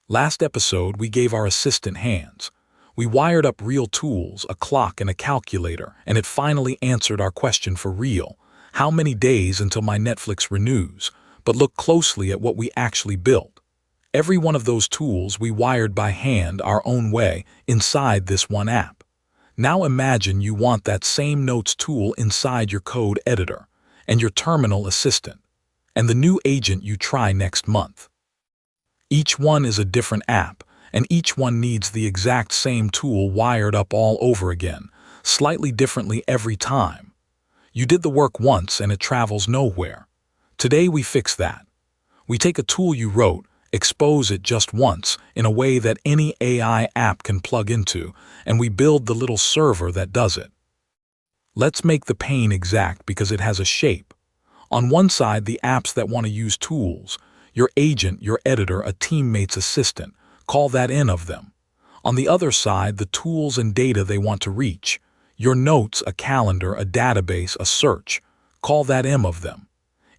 Last episode, we gave our assistant hands. We wired up real tools, a clock and a calculator, and it finally answered our question for real. How many days until my Netflix renews? But look closely at what we actually built. Every one of those tools we wired by hand our own way inside this one app. Now imagine you want that same notes tool inside your code editor, and your terminal assistant, and the new agent you try next month. Each one is a different app, and each one needs the exact same tool wired up all over again, slightly differently every time. You did the work once and it travels nowhere. Today we fix that. We take a tool you wrote, expose it just once in a way that any AI app can plug into, and we build the little server that does it. Let's make the pane exact because it has a shape. On one side, the apps that want to use tools, your agent, your editor, a teammate's assistant, call that in of them. On the other side, the tools and data they want to reach, your notes, a calendar, a database, a search, call that M of them.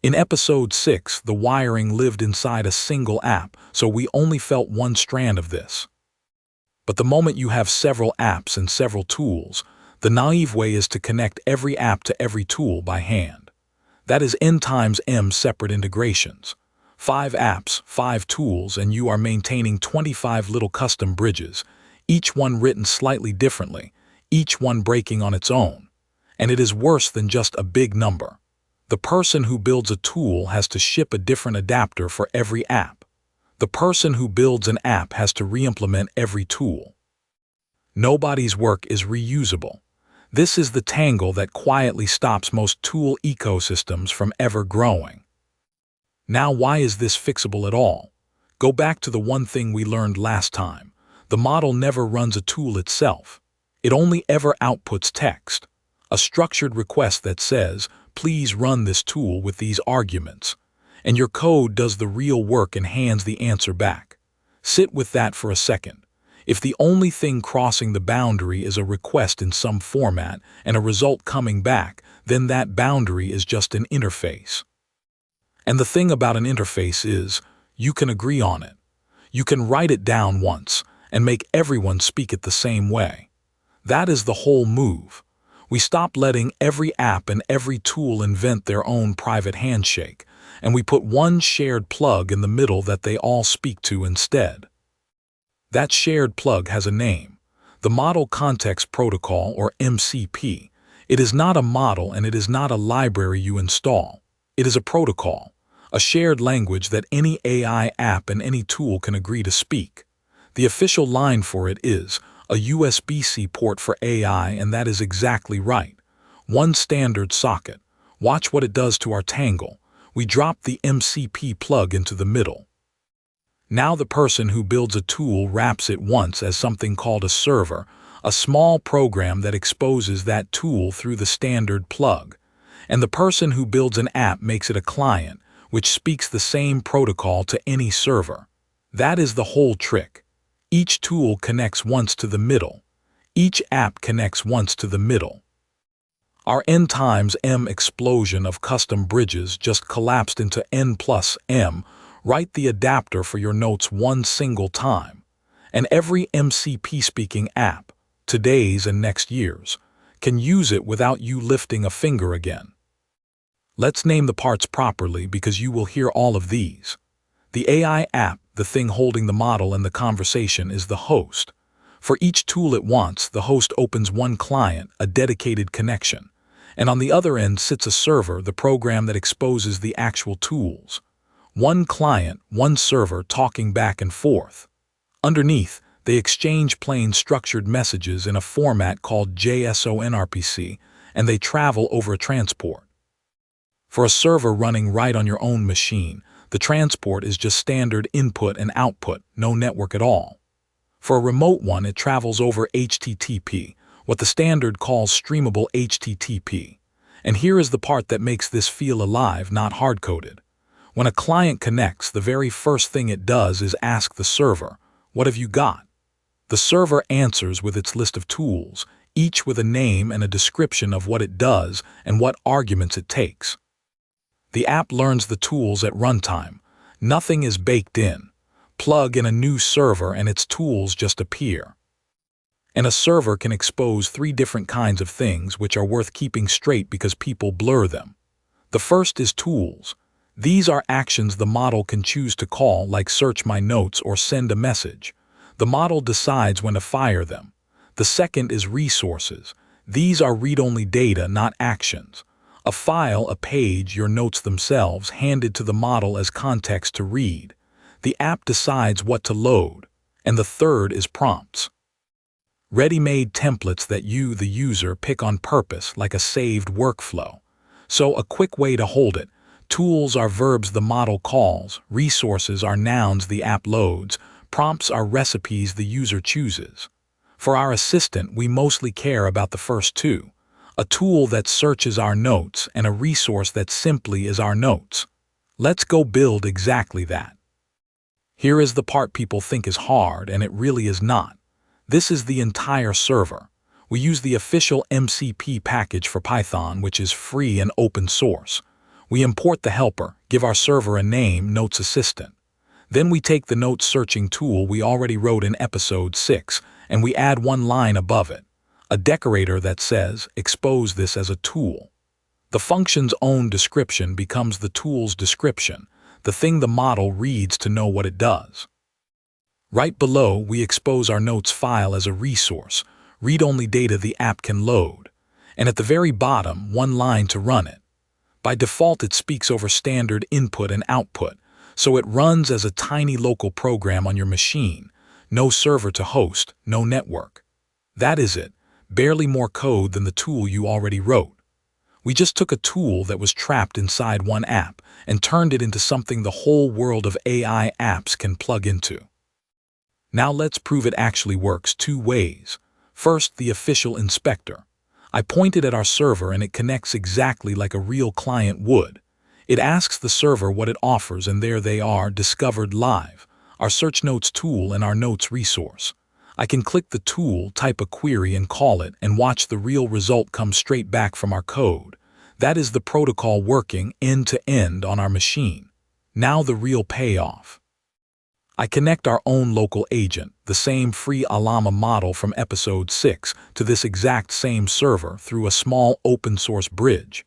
In episode 6, the wiring lived inside a single app, so we only felt one strand of this. But the moment you have several apps and several tools, the naive way is to connect every app to every tool by hand. That is N times M separate integrations. 5 apps, 5 tools, and you are maintaining 25 little custom bridges, each one written slightly differently, each one breaking on its own. And it is worse than just a big number. The person who builds a tool has to ship a different adapter for every app. The person who builds an app has to re-implement every tool. Nobody's work is reusable. This is the tangle that quietly stops most tool ecosystems from ever growing. Now, why is this fixable at all? Go back to the one thing we learned last time. The model never runs a tool itself. It only ever outputs text. A structured request that says, please run this tool with these arguments. And your code does the real work and hands the answer back. Sit with that for a second. If the only thing crossing the boundary is a request in some format and a result coming back, then that boundary is just an interface. And the thing about an interface is, you can agree on it. You can write it down once and make everyone speak it the same way. That is the whole move. We stop letting every app and every tool invent their own private handshake, and we put one shared plug in the middle that they all speak to instead. That shared plug has a name, the Model Context Protocol, or MCP. It is not a model and it is not a library you install. It is a protocol. A shared language that any AI app and any tool can agree to speak. The official line for it is a USB-C port for AI, and that is exactly right. One standard socket. Watch what it does to our tangle. We drop the MCP plug into the middle. Now the person who builds a tool wraps it once as something called a server, a small program that exposes that tool through the standard plug. And the person who builds an app makes it a client, which speaks the same protocol to any server. That is the whole trick. Each tool connects once to the middle. Each app connects once to the middle. Our N times M explosion of custom bridges just collapsed into N plus M. Write the adapter for your notes one single time. And every MCP-speaking app, today's and next year's, can use it without you lifting a finger again. Let's name the parts properly because you will hear all of these. The AI app, the thing holding the model and the conversation, is the host. For each tool it wants, the host opens one client, a dedicated connection. And on the other end sits a server, the program that exposes the actual tools. One client, one server talking back and forth. Underneath, they exchange plain structured messages in a format called JSON-RPC, and they travel over a transport. For a server running right on your own machine, the transport is just standard input and output, no network at all. For a remote one, it travels over HTTP, what the standard calls streamable HTTP. And here is the part that makes this feel alive, not hard-coded. When a client connects, the very first thing it does is ask the server, "What have you got?" The server answers with its list of tools, each with a name and a description of what it does and what arguments it takes. The app learns the tools at runtime. Nothing is baked in. Plug in a new server and its tools just appear. And a server can expose 3 different kinds of things which are worth keeping straight because people blur them. The first is tools. These are actions the model can choose to call, like search my notes or send a message. The model decides when to fire them. The second is resources. These are read-only data, not actions. A file, a page, your notes themselves, handed to the model as context to read. The app decides what to load. And the third is prompts. Ready-made templates that you, the user, pick on purpose, like a saved workflow. So a quick way to hold it. Tools are verbs the model calls, resources are nouns the app loads, prompts are recipes the user chooses. For our assistant, we mostly care about the first 2. A tool that searches our notes and a resource that simply is our notes. Let's go build exactly that. Here is the part people think is hard, and it really is not. This is the entire server. We use the official MCP package for Python, which is free and open source. We import the helper, give our server a name, Notes Assistant. Then we take the note searching tool we already wrote in episode 6, and we add 1 line above it, a decorator that says, expose this as a tool. The function's own description becomes the tool's description, the thing the model reads to know what it does. Right below, we expose our notes file as a resource, read-only data the app can load. And at the very bottom, 1 line to run it. By default, it speaks over standard input and output, so it runs as a tiny local program on your machine. No server to host, no network. That is it, barely more code than the tool you already wrote. We just took a tool that was trapped inside one app and turned it into something the whole world of AI apps can plug into. Now let's prove it actually works 2 ways. First, the official inspector. I pointed at our server and it connects exactly like a real client would. It asks the server what it offers, and there they are, discovered live, our search notes tool and our notes resource. I can click the tool, type a query and call it, and watch the real result come straight back from our code. That is the protocol working end to end on our machine. Now the real payoff. I connect our own local agent, the same free Llama model from episode 6, to this exact same server through a small open-source bridge.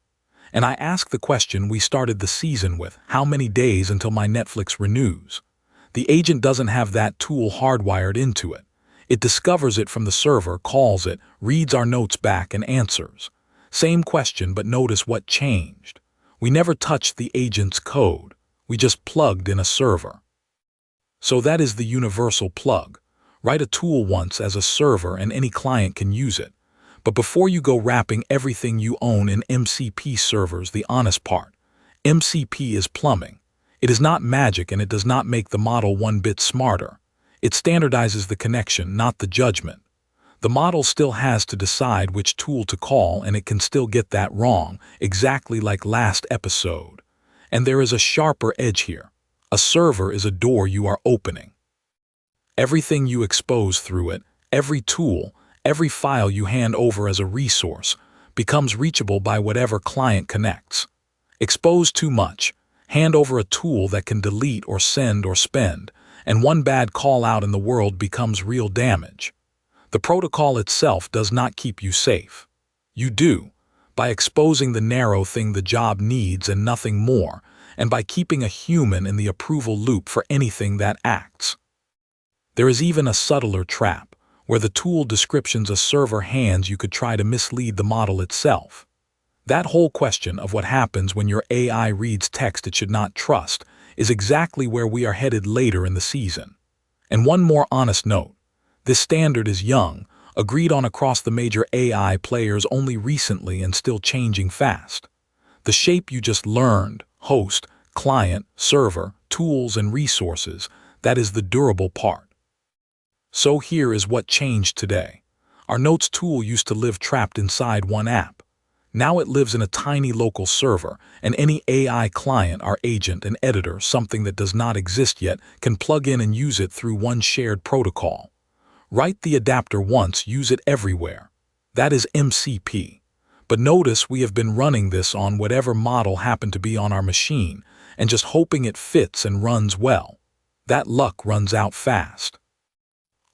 And I ask the question we started the season with, how many days until my Netflix renews? The agent doesn't have that tool hardwired into it. It discovers it from the server, calls it, reads our notes back, and answers. Same question, but notice what changed. We never touched the agent's code. We just plugged in a server. So that is the universal plug. Write a tool once as a server and any client can use it. But before you go wrapping everything you own in MCP servers, the honest part. MCP is plumbing. It is not magic, and it does not make the model 1 bit smarter. It standardizes the connection, not the judgment. The model still has to decide which tool to call, and it can still get that wrong, exactly like last episode. And there is a sharper edge here. A server is a door you are opening. Everything you expose through it, every tool, every file you hand over as a resource, becomes reachable by whatever client connects. Expose too much, hand over a tool that can delete or send or spend, and 1 bad call out in the world becomes real damage. The protocol itself does not keep you safe. You do, by exposing the narrow thing the job needs and nothing more, and by keeping a human in the approval loop for anything that acts. There is even a subtler trap, where the tool descriptions a server hands you could try to mislead the model itself. That whole question of what happens when your AI reads text it should not trust is exactly where we are headed later in the season. And one more honest note. This standard is young, agreed on across the major AI players only recently and still changing fast. The shape you just learned, host, client, server, tools, and resources, that is the durable part. So here is what changed today. Our notes tool used to live trapped inside one app. Now it lives in a tiny local server, and any AI client, our agent, and editor, something that does not exist yet, can plug in and use it through one shared protocol. Write the adapter once, use it everywhere. That is MCP. But notice we have been running this on whatever model happened to be on our machine, and just hoping it fits and runs well. that luck runs out fast.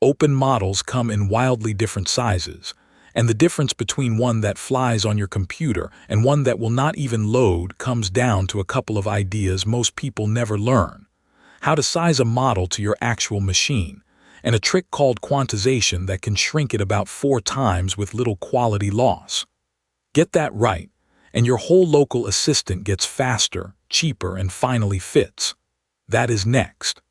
Open models come in wildly different sizes, and the difference between one that flies on your computer and one that will not even load comes down to a couple of ideas most people never learn: how to size a model to your actual machine, and a trick called quantization that can shrink it about 4 times with little quality loss. Get that right, and your whole local assistant gets faster, cheaper, and finally fits. That is next.